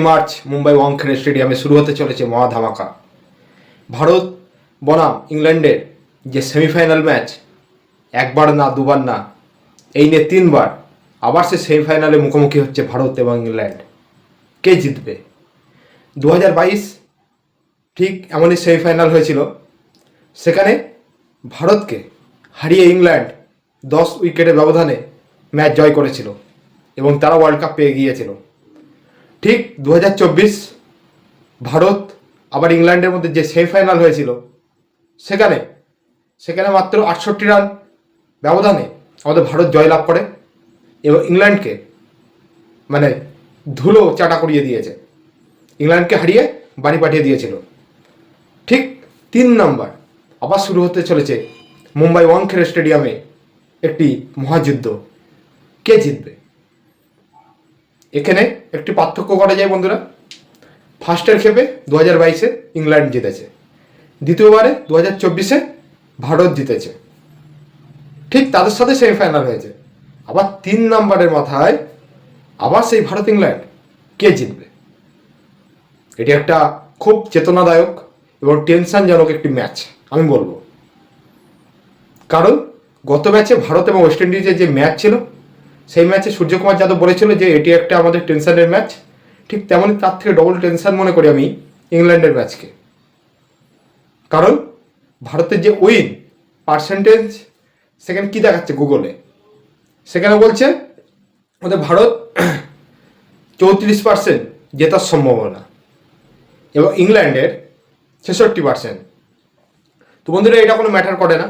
March Mumbai Wankhede স্টেডিয়ামে শুরু হতে চলেছে মহা ধামাকা। ভারত বনাম ইংল্যান্ডের যে সেমিফাইনাল ম্যাচ, একবার না দুবার না, এই নিয়ে তিনবার আবার সে সেমিফাইনালে মুখোমুখি হচ্ছে ভারত এবং ইংল্যান্ড। কে জিতবে? 2022 ঠিক এমনই সেমিফাইনাল হয়েছিল, সেখানে ভারতকে হারিয়ে ইংল্যান্ড 10 উইকেটের ব্যবধানে ম্যাচ জয় করেছিল এবং তারা ওয়ার্ল্ড কাপ পেয়ে গিয়েছিল। ঠিক 2024 ভারত আবার ইংল্যান্ডের মধ্যে যে সেমিফাইনাল হয়েছিল, সেখানে মাত্র 68 রান ব্যবধানে আমাদের ভারত জয়লাভ করে এবং ইংল্যান্ডকে ধুলো চাটা করিয়ে দিয়েছে, ইংল্যান্ডকে হারিয়ে বাড়ি পাঠিয়ে দিয়েছিল। ঠিক 3 নম্বর আবার শুরু হতে চলেছে মুম্বাই ওয়াংখেড়ে স্টেডিয়ামে একটি মহাযুদ্ধ। কে জিতবে? এখানে একটি পার্থক্য করা যায় বন্ধুরা। ফার্স্টের ক্ষেপে 2022-এ ইংল্যান্ড জিতেছে, দ্বিতীয়বারে 2024-এ ভারত জিতেছে, ঠিক তাদের সাথে সেমিফাইনাল হয়েছে। আবার 3 নম্বরের মাথায় আবার সেই ভারত ইংল্যান্ড, কে জিতবে? এটি একটা খুব চেতনাদায়ক এবং টেনশনজনক একটি ম্যাচ আমি বলবো। কারণ গত ম্যাচে ভারত এবং ওয়েস্ট ইন্ডিজের যে ম্যাচ ছিল, সেই ম্যাচে সূর্যকুমার যাদব বলেছিল যে এটি একটা আমাদের টেনশনের ম্যাচ। ঠিক তেমনই তার থেকে ডবল টেনশন মনে করি আমি ইংল্যান্ডের ম্যাচকে। কারণ ভারতের যে উইন পার্সেন্টেজ সেখানে কী দেখাচ্ছে গুগলে, সেখানে বলছে আমাদের ভারত 34% জেতার সম্ভাবনা এবং ইংল্যান্ডের 66%। তো বন্ধুরা, এটা কোনো ম্যাটার করে না।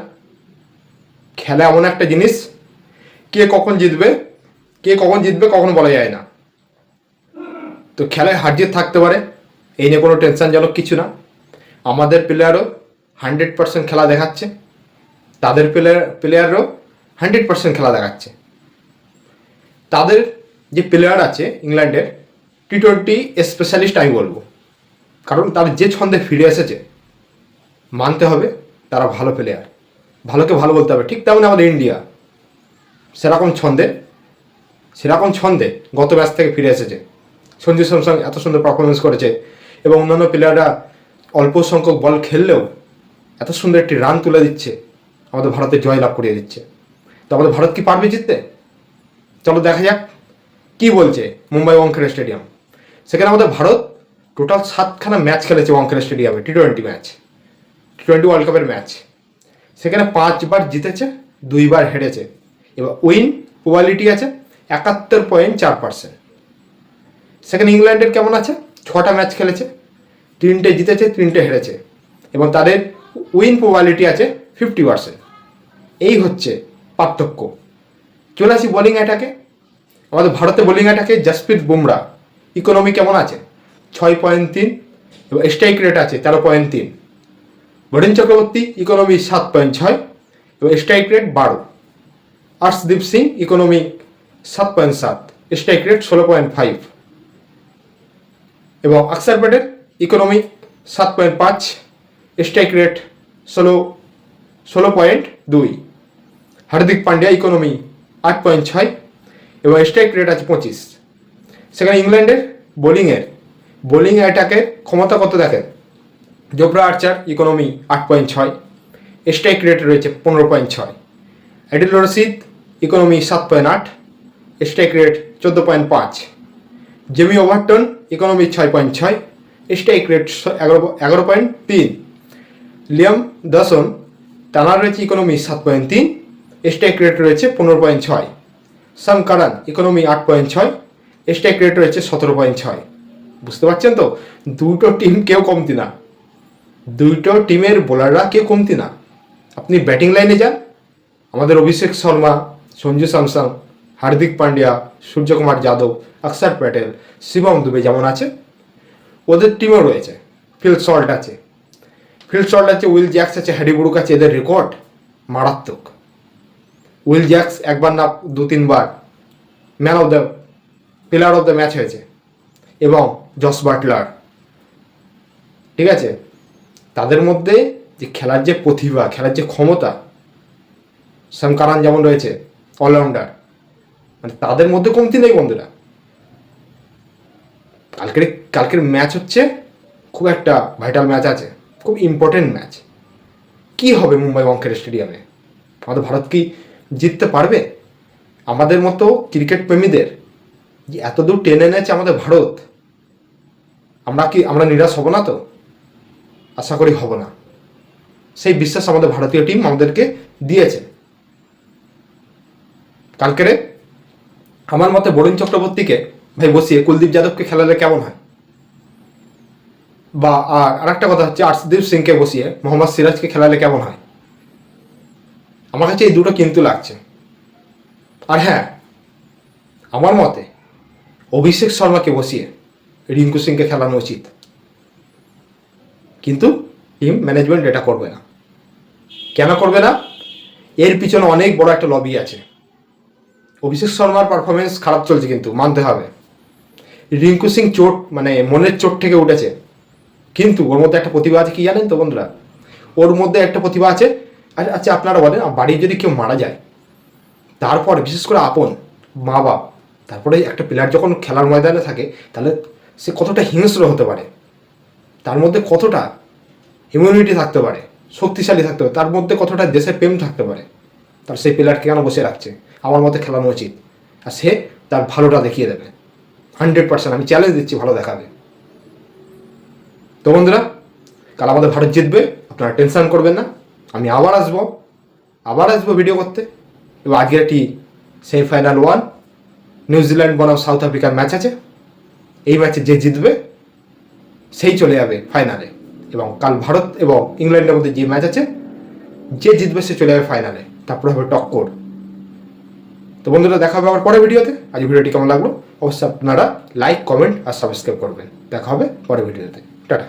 খেলা এমন একটা জিনিস, কে কখন জিতবে কখনো বলা যায় না। তো খেলায় হার জিত থাকতে পারে, এই নিয়ে কোনো টেনশনজনক কিছু না। আমাদের প্লেয়ারও 100% খেলা দেখাচ্ছে, তাদের প্লেয়ারও 100% খেলা দেখাচ্ছে। তাদের যে প্লেয়ার আছে ইংল্যান্ডের T20 স্পেশালিস্ট আমি বলবো, কারণ তারা যে ছন্দে ফিরে এসেছে মানতে হবে তারা ভালো প্লেয়ার, ভালোকে ভালো বলতে হবে। ঠিক তেমন আমাদের ইন্ডিয়া সেরকম ছন্দে গত ম্যাচ থেকে ফিরে এসেছে। সঞ্জু স্যামসন এত সুন্দর পারফরমেন্স করেছে এবং অন্যান্য প্লেয়াররা অল্প সংখ্যক বল খেললেও এত সুন্দর একটি রান তুলে দিচ্ছে, আমাদের ভারতের জয় লাভ করিয়ে দিচ্ছে। তো আমাদের ভারত কি পারবে জিততে? চলো দেখা যাক কি বলছে মুম্বাই ওয়াংখেড়ে স্টেডিয়াম। সেখানে আমাদের ভারত টোটাল 7খানা ম্যাচ খেলেছে ওয়াংখেড়ে স্টেডিয়ামে, T20 ম্যাচ, T20 ওয়ার্ল্ড কাপের ম্যাচ। সেখানে 5বার জিতেছে, 2বার হেরেছে। এবার উইন প্রবাবিলিটি আছে 71.4%। সেখানে ইংল্যান্ডের কেমন আছে? 6টা ম্যাচ খেলেছে, 3টে জিতেছে, 3টে হেরেছে এবং তাদের উইন প্রবাবিলিটি আছে 50%। এই হচ্ছে পার্থক্য। চলে আসি বোলিং অ্যাটাকে। আমাদের ভারতে বোলিং অ্যাটাকে জসপ্রীত বুমরা ইকোনমি কেমন আছে? 6.3 এবং স্ট্রাইক রেট আছে 13.3। বরুণ চক্রবর্তী ইকোনমি 7.6 এবং strike rate 12। Arshdeep Singh economy 7.7, strike rate 16.5 এবং অক্ষর Patel economy 7.5, strike rate 16.2। Hardik Pandya economy 8.6 এবং স্ট্রাইক রেট আছে 25। সেখানে ইংল্যান্ডের বোলিং অ্যাটাকের ক্ষমতা কত দেখেন? Jofra Archer economy 8.6, strike rate রয়েছে 15.6। Adil Rashid economy 7.8, strike rate 14.5। Jamie Overton economy 6.6, strike rate 11.3। Liam Dawson টানার রয়েছে ইকোনমি 7.3, স্ট্রাইক রেট রয়েছে 15.6। Sam Curran economy 8.6, strike rate রয়েছে 17.6। বুঝতে পারছেন তো, দুটো টিমের বোলাররা কেউ কমতি না। আপনি ব্যাটিং লাইনে যান, আমাদের অভিষেক শর্মা, সঞ্জু স্যামসন, হার্দিক পান্ডিয়া, সূর্যকুমার যাদব, অক্ষর প্যাটেল, শিবম দুবে যেমন আছে, ওদের টিমেও রয়েছে। ফিল সল্ট আছে, উইল জ্যাক্স আছে, হ্যারি ব্রুক আছে। এদের রেকর্ড মারাত্মক। উইল জ্যাক্স একবার না 2-3বার প্লেয়ার অফ দ্য ম্যাচ হয়েছে এবং জস বাটলার, ঠিক আছে। তাদের মধ্যে যে খেলার যে প্রতিভা, খেলার যে ক্ষমতা, সাম কারান যেমন রয়েছে, অলরাউন্ডার, মানে তাদের মধ্যে কমতি নেই বন্ধুরা। কালকের ম্যাচ হচ্ছে খুব একটা ভাইটাল ম্যাচ আছে, খুব ইম্পর্টেন্ট ম্যাচ। কি হবে মুম্বাই ওয়াংখেড়ে স্টেডিয়ামে? আমাদের ভারত কি জিততে পারবে? আমাদের মতো ক্রিকেট প্রেমীদের যে এত দূর টেনে এনেছে আমাদের ভারত, আমরা নিরাশ হব না তো? আশা করি হব না। সেই বিশ্বাস আমাদের ভারতীয় টিম আমাদেরকে দিয়েছে। কালকেরে আমার মতে বরুণ চক্রবর্তীকে ভাই বসিয়ে কুলদীপ যাদবকে খেলালে কেমন হয়? বা আর একটা কথা হচ্ছে আর্শদীপ সিংকে বসিয়ে মোহাম্মদ সিরাজকে খেলালে কেমন হয়? আমার কাছে এই দুটো কিন্তু লাগছে। আর হ্যাঁ, আমার মতে অভিষেক শর্মাকে বসিয়ে রিঙ্কু সিংকে খেলানো উচিত, কিন্তু টিম ম্যানেজমেন্ট এটা করবে না। কেন করবে না? এর পিছনে অনেক বড় একটা লবি আছে। অভিষেক শর্মার পারফরমেন্স খারাপ চলছে, কিন্তু মানতে হবে রিঙ্কু সিং চোট, মানে মনের চোট থেকে উঠেছে, কিন্তু ওর মধ্যে একটা প্রতিভা আছে। কি জানেন তো বন্ধুরা? ওর মধ্যে একটা প্রতিভা আছে। আচ্ছা, আপনারা বলেন, বাড়ির যদি কেউ মারা যায়, তারপর বিশেষ করে আপন মা বাপ, তারপরে একটা প্লেয়ার যখন খেলার ময়দানে থাকে, তাহলে সে কতটা হিংস্র হতে পারে, তার মধ্যে কতটা ইমিউনিটি থাকতে পারে, শক্তিশালী থাকতে পারে, তার মধ্যে কতটা দেশের প্রেম থাকতে পারে। তার সেই প্লেয়ারকে কেন বসে রাখছে? আমার মতে খেলানো উচিত, আর সে তার ভালোটা দেখিয়ে দেবে 100%। আমি চ্যালেঞ্জ দিচ্ছি, ভালো দেখাবে। তো বন্ধুরা, কাল আমাদের ভারত জিতবে, আপনারা টেনশন করবেন না। আমি আবার আসবো ভিডিও করতে। এবার আজকের একটি সেমিফাইনাল 1 নিউজিল্যান্ড বনাম সাউথ আফ্রিকার ম্যাচ আছে। এই ম্যাচে যে জিতবে সেই চলে যাবে ফাইনালে, এবং কাল ভারত এবং ইংল্যান্ডের মধ্যে যে ম্যাচ আছে, যে জিতবে সে চলে যাবে ফাইনালে, তারপরে হবে টক্কর। তো বন্ধুরা, দেখা হবে আবার পরের ভিডিওতে। আজ ভিডিওটি কেমন লাগলো অবশ্যই আপনারা লাইক, কমেন্ট আর সাবস্ক্রাইব করবেন। দেখা হবে পরের ভিডিওতে। টাটা।